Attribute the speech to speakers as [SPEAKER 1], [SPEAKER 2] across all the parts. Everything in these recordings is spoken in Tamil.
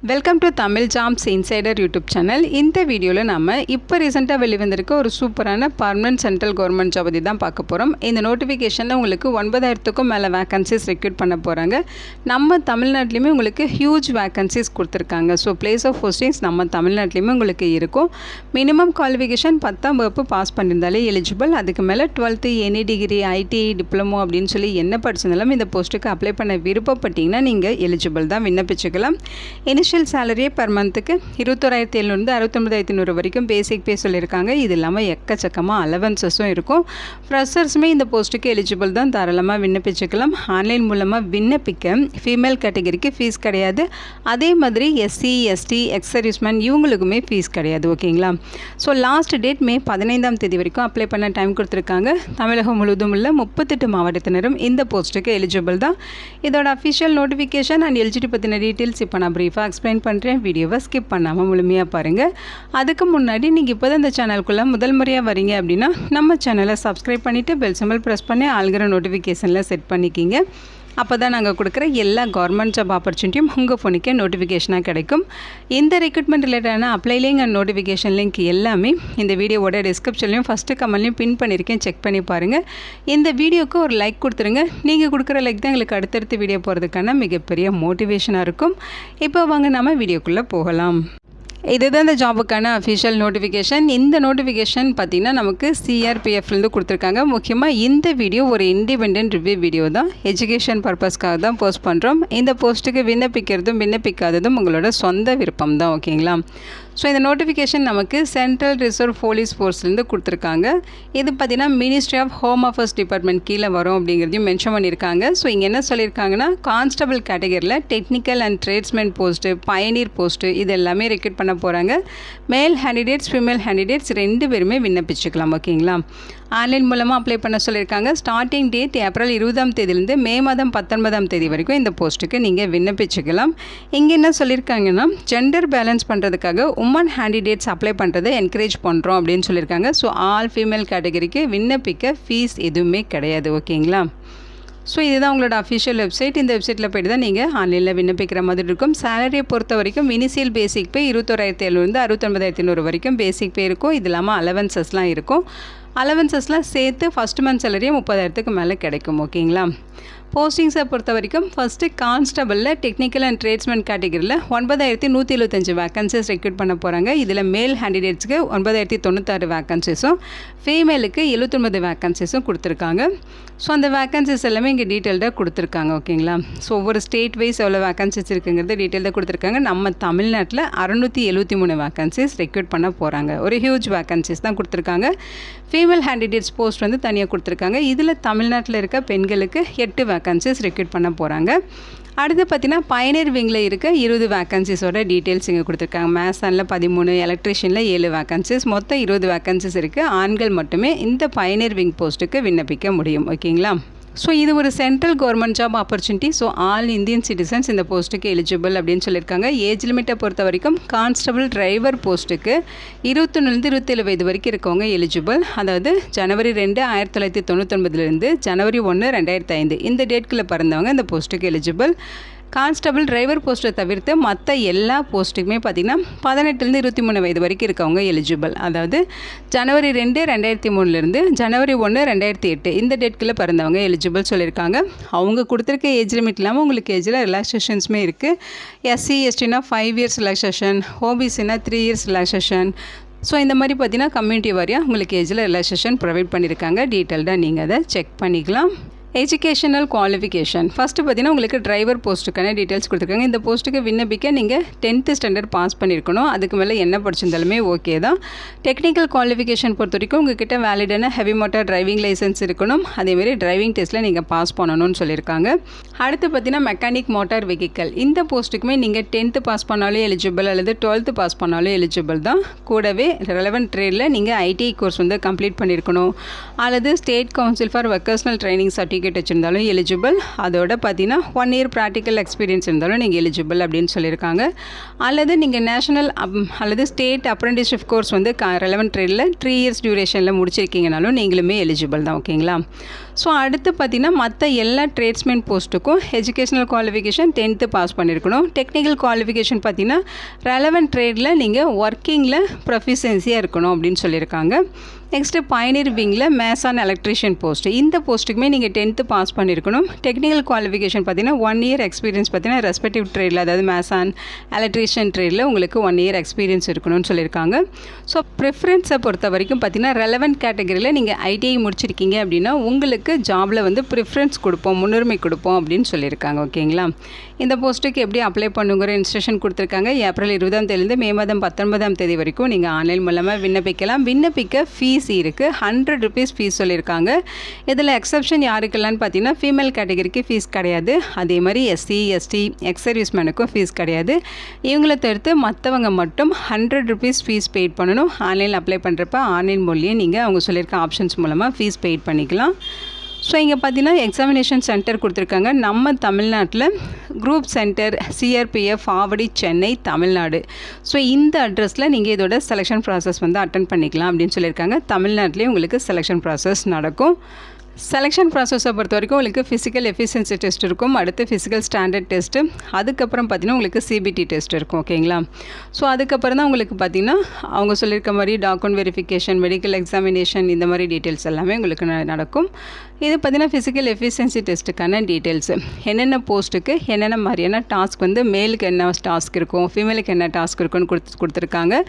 [SPEAKER 1] Welcome to Tamil jobs insider YouTube channel. இந்த வீடியோவில் நம்ம இப்போ ரீசெண்டாக வெளிவந்திருக்க ஒரு சூப்பரான பர்மனன்ட் சென்ட்ரல் கவர்மெண்ட் ஜாப் பற்றி தான் பார்க்க போகிறோம். இந்த நோட்டிஃபிகேஷனில் உங்களுக்கு 9,000க்கும் மேலே வேக்கன்சிஸ் ரெக்ரூட் பண்ண போகிறாங்க. நம்ம தமிழ்நாட்டிலையுமே உங்களுக்கு ஹியூஜ் வேக்கன்சிஸ் கொடுத்துருக்காங்க. ஸோ பிளேஸ் ஆஃப் போஸ்டிங்ஸ் நம்ம தமிழ்நாட்டிலையுமே உங்களுக்கு இருக்கும். மினிமம் குவாலிஃபிகேஷன் 10ஆம் வகுப்பு பாஸ் பண்ணியிருந்தாலே எலிஜிபிள். அதுக்கு மேலே 12th any degree ITI diploma அப்படின்னு சொல்லி என்ன படிச்சிருந்தாலும் இந்த போஸ்ட்டுக்கு அப்ளை பண்ண விருப்பப்பட்டீங்கன்னா நீங்கள் எலிஜிபிள் தான், விண்ணப்பிச்சுக்கலாம். இனிஷியல் சேலரியே பர் மந்த்துக்கு 21,700 69,500 வரைக்கும் பேசிக் பே சொல்லியிருக்காங்க. இது இல்லாமல் எக்கச்சக்கமாக அலவன்சஸும் இருக்கும். ஃப்ரெஷர்ஸுமே இந்த போஸ்ட்டுக்கு எலிஜிபிள் தான், தாராளமாக விண்ணப்பிச்சுக்கலாம். ஆன்லைன் மூலமாக விண்ணப்பிக்க ஃபீமேல் கேட்டகரிக்கு ஃபீஸ் கிடையாது. அதே மாதிரி எஸ்சி எஸ்டி எக்ஸ் சர்வீஸ்மேன் இவங்களுக்குமே ஃபீஸ் கிடையாது. ஓகேங்களா? ஸோ லாஸ்ட் டேட் மே 15ஆம் தேதி வரைக்கும் அப்ளை பண்ண டைம் கொடுத்துருக்காங்க. தமிழகம் முழுவதும் உள்ள 38 மாவட்டத்தினரும் இந்த போஸ்ட்டுக்கு எலிஜிபிள் தான். இதோட அஃபிஷியல் நோட்டிஃபிகேஷன் அண்ட் எலிஜிபிலிட்டி பற்றின டீட்டெயில்ஸ் இப்போ நான் ப்ரீஃபாக எக்ஸ்பிளைன் பண்ணுறேன். வீடியோவை ஸ்கிப் பண்ணாமல் முழுமையாக பாருங்கள். அதுக்கு முன்னாடி நீங்கள் இப்போ தான் இந்த சேனலுக்குள்ளே முதல் முறையாக வரீங்க அப்படின்னா நம்ம சேனலை சப்ஸ்கிரைப் பண்ணிவிட்டு பெல் சிம்பல் ப்ரெஸ் பண்ணி ஆல்கிற நோட்டிஃபிகேஷனில் செட் பண்ணிக்கிங்க. அப்போ தான் நாங்கள் கொடுக்குற எல்லா கவர்மெண்ட் ஜாப் ஆப்பர்ச்சுனிட்டியும் உங்கள் ஃபோனுக்கே நோட்டிஃபிகேஷனாக கிடைக்கும். இந்த ரெக்ரூட்மெண்ட் ரிலேட்டடான apply link and notification link எல்லாமே இந்த வீடியோவோட டிஸ்கிரிப்ஷன்லையும் ஃபஸ்ட்டு கமெண்ட்லையும் பின் பண்ணியிருக்கேன், செக் பண்ணி பாருங்கள். இந்த வீடியோவுக்கு ஒரு லைக் கொடுத்துருங்க. நீங்கள் கொடுக்குற லைக் தான் எங்களுக்கு அடுத்தடுத்து வீடியோ போகிறதுக்கான மிகப்பெரிய மோட்டிவேஷனாக இருக்கும். இப்போ வாங்க நம்ம வீடியோக்குள்ளே போகலாம். இதுதான் இந்த ஜாபுக்கான அஃபிஷியல் நோட்டிஃபிகேஷன். இந்த நோட்டிஃபிகேஷன் பார்த்திங்கன்னா நமக்கு சிஆர்பிஎஃப்லேருந்து கொடுத்துருக்காங்க. முக்கியமாக இந்த வீடியோ ஒரு இண்டிபெண்டன்ட் ரிவ்யூ வீடியோ தான், எஜுகேஷன் பர்பஸ்க்காக தான் போஸ்ட் பண்ணுறோம். இந்த போஸ்ட்டுக்கு விண்ணப்பிக்கிறதும் விண்ணப்பிக்காததும் உங்களோட சொந்த விருப்பம் தான். ஓகேங்களா? ஸோ இந்த நோட்டிஃபிகேஷன் நமக்கு சென்ட்ரல் ரிசர்வ் போலீஸ் ஃபோர்ஸ்லேருந்து கொடுத்துருக்காங்க. இது பார்த்திங்கன்னா ministry of home affairs department கீழே வரும் அப்படிங்கிறதையும் மென்ஷன் பண்ணியிருக்காங்க. ஸோ இங்கே என்ன சொல்லியிருக்காங்கன்னா, கான்ஸ்டபிள் கேட்டகரியில் technical and tradesman post, pioneer post இது எல்லாமே ரெக்ரூட் பண்ண போகிறாங்க. மேல் கேண்டிடேட்ஸ் ஃபீமேல் கேண்டிடேட்ஸ் 2 பேருமே விண்ணப்பிச்சுக்கலாம். ஓகேங்களா? ஆன்லைன் மூலமாக அப்ளை பண்ண சொல்லியிருக்காங்க. ஸ்டார்டிங் டேட் ஏப்ரல் 20ஆம் தேதியிலேருந்து மே மாதம் 19ஆம் தேதி வரைக்கும் இந்த போஸ்ட்டுக்கு நீங்கள் விண்ணப்பிச்சுக்கலாம். இங்கே என்ன சொல்லியிருக்காங்கன்னா, ஜெண்டர் பேலன்ஸ் பண்ணுறதுக்காக உமன் கேண்டிடேட்ஸ் அப்ளை பண்ணுறதை என்கரேஜ் பண்ணுறோம் அப்படின்னு சொல்லியிருக்காங்க. ஸோ ஆல் ஃபீமேல் கேட்டகரிக்கு விண்ணப்பிக்க ஃபீஸ் எதுவுமே கிடையாது. ஓகேங்களா? ஸோ இதுதான் உங்களோட அஃபிஷியல் வெப்சைட். இந்த வெப்சைட்டில் போய்ட்டு தான் நீங்கள் ஆன்லைனில் விண்ணப்பிக்கிற மாதிரி இருக்கும். சேலரியை பொறுத்த வரைக்கும் இனிஷியல் பேசிக் பே 21,700 69,500 வரைக்கும் பேசிக் பே இருக்கும். இது இல்லாமல் அலவன்சஸ்லாம் இருக்கும். அலவன்சஸ்லாம் சேர்த்து ஃபஸ்ட் மந்த் சேலரியே 30,000க்கு மேலே கிடைக்கும். ஓகேங்களா? போஸ்டிங்ஸை பொறுத்த வரைக்கும் ஃபஸ்ட்டு கான்ஸ்டபிளில் டெக்னிக்கல் அண்ட் ட்ரேட்ஸ்மேன் கேட்டகரியில் 9,175 வேக்கன்சிஸ் ரெக்ரூட் பண்ண போகிறாங்க. இதில் மேல் கேண்டிடேட்ஸ்க்கு 9,096 வேக்கன்சிஸும் ஃபீமேலுக்கு 79 வேக்கன்சிஸும் கொடுத்துருக்காங்க. ஸோ அந்த வேக்கன்சிஸ் எல்லாமே இங்கே டீட்டெயில்டாக கொடுத்துருக்காங்க. ஓகேங்களா? ஸோ ஒவ்வொரு ஸ்டேட் வைஸ் எவ்வளோ வேக்கன்சிஸ் இருக்குங்கிறது டீட்டெயில்டாக கொடுத்துருக்காங்க. நம்ம தமிழ்நாட்டில் 673 வேக்கன்சிஸ் ரெக்ரூட் பண்ண போகிறாங்க. ஒரு ஹியூஜ் வேக்கன்சிஸ் தான் கொடுத்துருக்காங்க. ஃபீமேல் கேண்டிடேட்ஸ் போஸ்ட் வந்து தனியாக கொடுத்துருக்காங்க. இதில் தமிழ்நாட்டில் இருக்க பெண்களுக்கு 8 வேக்கன்சிஸ் ரெக்ரூட் பண்ண போகிறாங்க. அடுத்து பார்த்திங்கன்னா பயனர் விங்கில் இருக்க 20 வேக்கன்சிஸோட டீட்டெயில்ஸ் இங்கே கொடுத்துருக்காங்க. மேத்ஸனில் 13, எலக்ட்ரிஷியனில் 7 வேக்கன்சிஸ், மொத்தம் 20 வேக்கன்சிஸ் இருக்குது. ஆண்கள் மட்டுமே இந்த பயனர் விங் போஸ்ட்டுக்கு விண்ணப்பிக்க முடியும். ஓகேங்களா? ஸோ இது ஒரு central government job opportunity. So all Indian citizens இந்த போஸ்ட்டுக்கு எலிஜிபிள் அப்படின்னு சொல்லியிருக்காங்க. ஏஜ் லிமிட்டை பொறுத்த வரைக்கும் கான்ஸ்டபிள் டிரைவர் போஸ்ட்டுக்கு 21 27 வயது வரைக்கும் இருக்கவங்க எலிஜிபிள். அதாவது ஜனவரி 2 1999 ஜனவரி 1 2005 இந்த டேட்குள்ளே பிறந்தவங்க இந்த போஸ்ட்டுக்கு எலிஜிபிள். கான்ஸ்டபிள் டிரைவர் போஸ்ட்டை தவிர்த்து மற்ற எல்லா போஸ்ட்டுக்குமே பார்த்திங்கன்னா 18 23 வயது வரைக்கும் இருக்கவங்க எலிஜிபிள். அதாவது ஜனவரி 2 2003 ஜனவரி 1 2008 இந்த டேட்குள்ளே பிறந்தவங்க எலிஜிபிள் சொல்லியிருக்காங்க. அவங்க கொடுத்துருக்க ஏஜ் லிமிட் இல்லாமல் உங்களுக்கு ஏஜில் ரிலாக்ஸேஷன்ஸுமே இருக்குது. எஸ்சி எஸ்டினா 5 இயர்ஸ் ரிலாக்ஸேஷன், ஓபிசினா 3 இயர்ஸ் ரிலாக்ஸேஷன். ஸோ இந்த மாதிரி பார்த்தீங்கன்னா கம்யூனிட்டி வாரியாக உங்களுக்கு ஏஜில் ரிலாக்ஸேஷன் ப்ரொவைட் பண்ணியிருக்காங்க. டீட்டெயில்டாக நீங்கள் அதை செக் பண்ணிக்கலாம். எஜுகேஷனல் குவாலிஃபிகேஷன் ஃபஸ்ட்டு பார்த்தீங்கன்னா உங்களுக்கு டிரைவர் போஸ்ட்டுக்கான டீட்டெயில்ஸ் கொடுத்துருக்காங்க. இந்த போஸ்ட்டுக்கு விண்ணப்பிக்க நீங்கள் 10th ஸ்டாண்டர்ட் பாஸ் பண்ணியிருக்கணும். அதுக்கு மேலே என்ன படிச்சிருந்தாலுமே ஓகே தான். டெக்னிக்கல் குவாலிஃபிகேஷன் பொறுத்த வரைக்கும் உங்ககிட்ட வேலிடான ஹெவி மோட்டார் டிரைவிங் லைசன்ஸ் இருக்கணும். அதேமாரி டிரைவிங் டெஸ்ட்டில் நீங்கள் பாஸ் பண்ணணும்னு சொல்லியிருக்காங்க. அடுத்து பார்த்தீங்கன்னா மெக்கானிக் மோட்டார் வெஹிக்கல் இந்த போஸ்ட்டுக்குமே நீங்கள் 10th பாஸ் பண்ணாலும் எலிஜிபிள் அல்லது 12th பாஸ் பண்ணாலும் எலிஜிபிள் தான். கூடவே ரெலவெண்ட் ட்ரேடில் நீங்கள் ஐடிஐ கோர்ஸ் வந்து கம்ப்ளீட் பண்ணியிருக்கணும் அல்லது state council for vocational training certificate certificate வச்சுருந்தாலும் எலிஜிபிள். அதோட பார்த்தீங்கன்னா 1 இயர் ப்ராக்டிக்கல் எக்ஸ்பீரியன்ஸ் இருந்தாலும் நீங்கள் எலிஜிபிள் அப்படின்னு சொல்லியிருக்காங்க. அல்லது நீங்கள் நேஷனல் அல்லது ஸ்டேட் அப்ரெண்டிஸ்ஷிப் கோர்ஸ் வந்து ரெலவென்ட் ட்ரேடில் 3 இயர்ஸ் டியூரேஷனில் முடிச்சிருக்கீங்கனாலும் நீங்களுமே எலிஜிபிள் தான். ஓகேங்களா? ஸோ அடுத்து பார்த்தீங்கன்னா மற்ற எல்லா ட்ரேட்ஸ்மேன் போஸ்ட்டுக்கும் எஜுகேஷனல் குவாலிஃபிகேஷன் 10th பாஸ் பண்ணியிருக்கணும். டெக்னிக்கல் குவாலிஃபிகேஷன் பார்த்தீங்கன்னா ரெலவென்ட் ட்ரேடில் நீங்கள் ஒர்க்கிங்கில் ப்ரொஃபிஷியன்சியாக இருக்கணும் அப்படின்னு சொல்லியிருக்காங்க. நெக்ஸ்ட்டு பயனியர் விங்கில் மேசான் எலக்ட்ரிஷியன் போஸ்ட்டு, இந்த போஸ்ட்டுக்குமே நீங்கள் 10th பாஸ் பண்ணியிருக்கணும். டெக்னிக்கல் குவாலிஃபிகேஷன் பார்த்தீங்கன்னா 1 இயர் எக்ஸ்பீரியன்ஸ் பார்த்தீங்கன்னா ரெஸ்பெக்டிவ் ட்ரேடில், அதாவது மேசான் எலக்ட்ரிஷியன் ட்ரேடில் உங்களுக்கு 1 இயர் எக்ஸ்பீரியன்ஸ் இருக்கணும்னு சொல்லியிருக்காங்க. ஸோ ப்ரிஃபரன்ஸை பொறுத்த வரைக்கும் பார்த்தீங்கன்னா ரெலவென்ட் கேட்டகரியில் நீங்கள் ஐடிஐ முடிச்சிருக்கீங்க அப்படின்னா உங்களுக்கு ஜாபில் வந்து ப்ரிஃபரன்ஸ் கொடுப்போம், முன்னுரிமை கொடுப்போம் அப்படின்னு சொல்லியிருக்காங்க. ஓகேங்களா? இந்த போஸ்ட்டுக்கு எப்படி அப்ளை பண்ணுங்கிற இன்ஸ்ட்ரக்ஷன் கொடுத்துருக்காங்க. ஏப்ரல் 20ஆம் தேதியிலேருந்து மே மாதம் 19ஆம் தேதி வரைக்கும் நீங்கள் ஆன்லைன் மூலமாக விண்ணப்பிக்கலாம். விண்ணப்பிக்க ஃபீஸ் இருக்குது, 100 rupees ஃபீஸ் சொல்லியிருக்காங்க. இதில் எக்ஸப்ஷன் யாருக்கெல்லாம்னு பார்த்தீங்கன்னா ஃபீமேல் கேட்டகரிக்கு ஃபீஸ் கிடையாது. அதே மாதிரி SC ST எக்ஸ் சர்வீஸ்மேனுக்கும் ஃபீஸ் கிடையாது. இவங்களை தவிர்த்து மற்றவங்க மட்டும் 100 rupees ஃபீஸ் பெய்ட் பண்ணணும். ஆன்லைனில் அப்ளை பண்ணுறப்ப ஆன்லைன் மூலியே நீங்கள் அவங்க சொல்லியிருக்க ஆப்ஷன்ஸ் மூலமாக ஃபீஸ் பெய்ட் பண்ணிக்கலாம். ஸோ இங்கே பார்த்தீங்கன்னா எக்ஸாமினேஷன் சென்டர் கொடுத்துருக்காங்க. நம்ம தமிழ்நாட்டில் group centre CRPF Avadi Chennai Tamil Nadu. So இந்த அட்ரஸில் நீங்கள் இதோட செலெக்ஷன் ப்ராசஸ் வந்து அட்டன் பண்ணிக்கலாம் அப்படின்னு சொல்லியிருக்காங்க. தமிழ்நாட்டிலே உங்களுக்கு செலெக்ஷன் ப்ராசஸ் நடக்கும். செலெக்ஷன் ப்ராசஸை பொறுத்த வரைக்கும் உங்களுக்கு ஃபிசிக்கல் எஃபிஷியன்சி டெஸ்ட் இருக்கும், அடுத்து ஃபிசிக்கல் ஸ்டாண்டர்ட் டெஸ்ட்டு, அதுக்கப்புறம் பார்த்திங்கன்னா உங்களுக்கு CBT டெஸ்ட் இருக்கும். ஓகேங்களா? ஸோ அதுக்கப்புறம் தான் உங்களுக்கு பார்த்திங்கன்னா அவங்க சொல்லியிருக்க மாதிரி டாக்குமெண்ட் வெரிஃபிகேஷன், மெடிக்கல் எக்ஸாமினேஷன், இந்த மாதிரி டீட்டெயில்ஸ் எல்லாமே உங்களுக்கு நடக்கும். இது பார்த்திங்கன்னா ஃபிசிக்கல் எஃபிஷியன்சி டெஸ்ட்டுக்கான டீட்டெயில்ஸ், என்னென்ன போஸ்ட்டுக்கு என்னென்ன மாதிரியான டாஸ்க் வந்து மேலுக்கு என்ன டாஸ்க் இருக்கும், ஃபீமேலுக்கு என்ன டாஸ்க் இருக்குன்னு கொடுத்துருக்காங்க.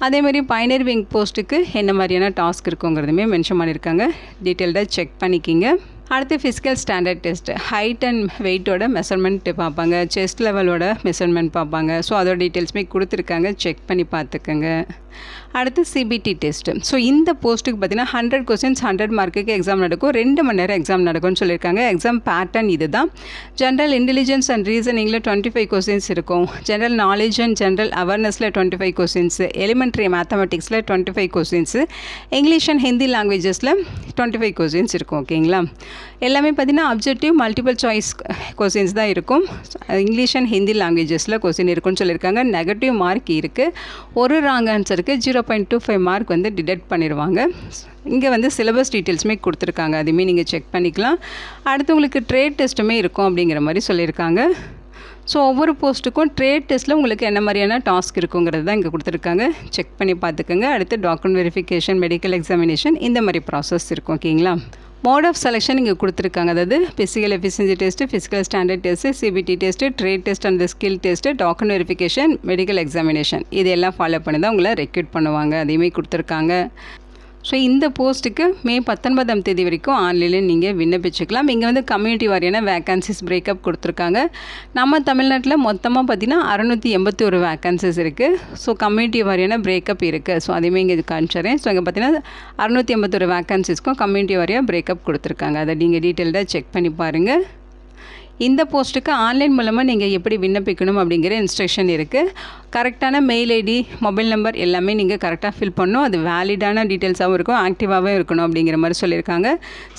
[SPEAKER 1] அதேமாதிரி பயனர் விங் போஸ்ட்டுக்கு என்ன மாதிரியான டாஸ்க் இருக்குங்கிறதுமே மென்ஷன் பண்ணியிருக்காங்க. டீட்டெயில்டாக செக் பண்ணிக்கிங்க. அடுத்து physical standard test, height and வெயிட்டோட மெஷர்மெண்ட் பார்ப்பாங்க, செஸ்ட் லெவலோட மெஷர்மெண்ட் பார்ப்பாங்க. ஸோ அதோட டீட்டெயில்ஸுமே கொடுத்துருக்காங்க, செக் பண்ணி பார்த்துக்கோங்க. அடுத்து CBT டெஸ்ட்டு. ஸோ இந்த போஸ்ட்டுக்கு பார்த்தீங்கன்னா 100 questions 100 மார்க்குக்கு எக்ஸாம் நடக்கும். 2 மணி நேரம் எக்ஸாம் நடக்கும்னு சொல்லியிருக்காங்க. எக்ஸாம் பேட்டர்ன் இது தான். ஜென்ரல் இன்டெலிஜென்ஸ் அண்ட் ரீசனிங்கில் 25 questions இருக்கும். ஜென்ரல் நாலேஜ் அண்ட் ஜென்ரல் அவேர்னஸில் 25 questions, எலிமெண்ட்ரி மேத்தமெட்டிக்ஸில் 25 questions, இங்கிலீஷ் அண்ட் ஹிந்தி லாங்குவேஜஸில் 25 questions இருக்கும். ஓகேங்களா? எல்லாமே பார்த்தீங்கன்னா அப்ஜெக்டிவ் மல்டிபிள் சாய்ஸ் கொஸ்டின்ஸ் தான் இருக்கும். இங்கிலீஷ் அண்ட் ஹிந்தி லாங்குவேஜஸில் கொஸ்டின் இருக்குன்னு சொல்லியிருக்காங்க. நெகட்டிவ் மார்க் இருக்குது. ஒரு ராங் ஆன்சருக்கு 0.25 மார்க் வந்து டிடெக்ட் பண்ணிடுவாங்க. இங்கே வந்து சிலபஸ் டீட்டெயில்ஸுமே கொடுத்துருக்காங்க, அதுவுமே நீங்கள் செக் பண்ணிக்கலாம். அடுத்து உங்களுக்கு ட்ரேட் டெஸ்ட்டுமே இருக்கும் அப்படிங்கிற மாதிரி சொல்லியிருக்காங்க. ஸோ ஒவ்வொரு போஸ்ட்டுக்கும் ட்ரேட் டெஸ்ட்டில் உங்களுக்கு என்ன மாதிரியான டாஸ்க் இருக்குங்கிறது தான் இங்கே கொடுத்துருக்காங்க, செக் பண்ணி பார்த்துக்கோங்க. அடுத்து டாக்குமெண்ட் வெரிஃபிகேஷன், மெடிக்கல் எக்ஸாமினேஷன், இந்த மாதிரி ப்ராசஸ் இருக்கும். ஓகேங்களா? மோட் ஆஃப் செலெக்ஷன் இங்கே கொடுத்துருக்காங்க, அதாவது physical efficiency test, physical standard test, CBT test, trade test and skill test, document verification, medical examination, இதெல்லாம் ஃபாலோ பண்ணி தான் உங்களை ரெக்ரூட் பண்ணுவாங்க. அதையுமே கொடுத்துருக்காங்க. ஸோ இந்த போஸ்ட்டுக்கு மே 19ஆம் தேதி வரைக்கும் ஆன்லைனில் நீங்கள் விண்ணப்பிச்சுக்கலாம். இங்கே வந்து கம்யூனிட்டி வாரியான வேக்கன்சிஸ் பிரேக்கப் கொடுத்துருக்காங்க. நம்ம தமிழ்நாட்டில் மொத்தமாக பார்த்திங்கன்னா 681 வேக்கன்சிஸ் இருக்குது. ஸோ கம்யூனிட்டி வாரியான பிரேக்கப் இருக்குது. ஸோ அதையுமே இங்கே காமிச்சிடுறேன். ஸோ இங்கே பார்த்திங்கன்னா 681 வேக்கன்சிஸ்க்கும் கம்யூனிட்டி வாரியாக பிரேக்கப் கொடுத்துருக்காங்க. அதை நீங்கள் டீட்டெயில்டாக செக் பண்ணி பாருங்கள். இந்த போஸ்ட்டுக்கு ஆன்லைன் மூலமாக நீங்கள் எப்படி விண்ணப்பிக்கணும் அப்படிங்கிற இன்ஸ்ட்ரக்ஷன் இருக்குது. கரெக்டான மெயில் ஐடி, மொபைல் நம்பர் எல்லாமே நீங்கள் கரெக்டாக ஃபில் பண்ணணும். அது வேலிடான டீட்டெயில்ஸாகவும் இருக்கும், ஆக்டிவாகவும் இருக்கணும் அப்படிங்கிற மாதிரி சொல்லியிருக்காங்க.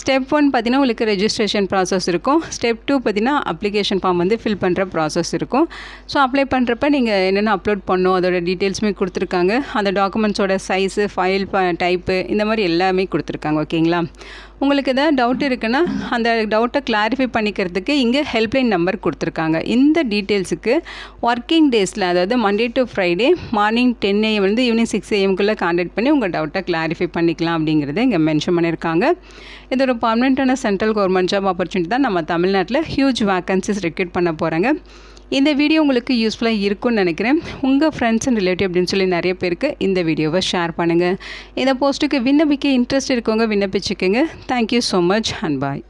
[SPEAKER 1] ஸ்டெப் 1 பார்த்தீங்கன்னா உங்களுக்கு ரெஜிஸ்ட்ரேஷன் ப்ராசஸ் இருக்கும். ஸ்டெப் 2 பார்த்தீங்கன்னா அப்ளிகேஷன் ஃபார்ம் வந்து ஃபில் பண்ணுற ப்ராசஸ் இருக்கும். ஸோ அப்ளை பண்ணுறப்ப நீங்கள் என்னென்ன அப்லோட் பண்ணணும் அதோட டீட்டெயில்ஸுமே கொடுத்துருக்காங்க. அந்த டாக்குமெண்ட்ஸோட சைஸு, ஃபைல் டைப்பு, இந்த மாதிரி எல்லாமே கொடுத்துருக்காங்க. ஓகேங்களா? உங்களுக்கு எதாவது டவுட் இருக்குன்னா அந்த டவுட்டை கிளாரிஃபை பண்ணிக்கிறதுக்கு இங்கே ஹெல்ப்லைன் நம்பர் கொடுத்துருக்காங்க. இந்த டீட்டெயில்ஸுக்கு ஒர்க்கிங் டேஸில், அதாவது Monday to Friday morning 10 AM வந்து ஈவினிங் 6 AM கான்டாக்ட் பண்ணி உங்கள் டவுட்டை கிளாரிஃபை பண்ணிக்கலாம் அப்படிங்கிறத இங்கே மென்ஷன் பண்ணியிருக்காங்க. இது ஒரு பர்மனெண்ட்டான சென்ட்ரல் கவர்மெண்ட் ஜாப் ஆப்பர்ச்சுனிட்டி தான். நம்ம தமிழ்நாட்டில் ஹியூஜ் வேக்கன்சிஸ் ரெக்ரூட் பண்ண போகிறாங்க. இந்த வீடியோ உங்களுக்கு யூஸ்ஃபுல்லாக இருக்கும்னு நினைக்கிறேன். உங்கள் ஃப்ரெண்ட்ஸ் அண்ட் ரிலேட்டிவ் அப்படின்னு சொல்லி நிறைய பேருக்கு இந்த வீடியோவை ஷேர் பண்ணுங்கள். இந்த போஸ்ட்டுக்கு விண்ணப்பிக்க இன்ட்ரெஸ்ட் இருக்கவங்க விண்ணப்பிச்சுக்கோங்க. Thank you so much and bye.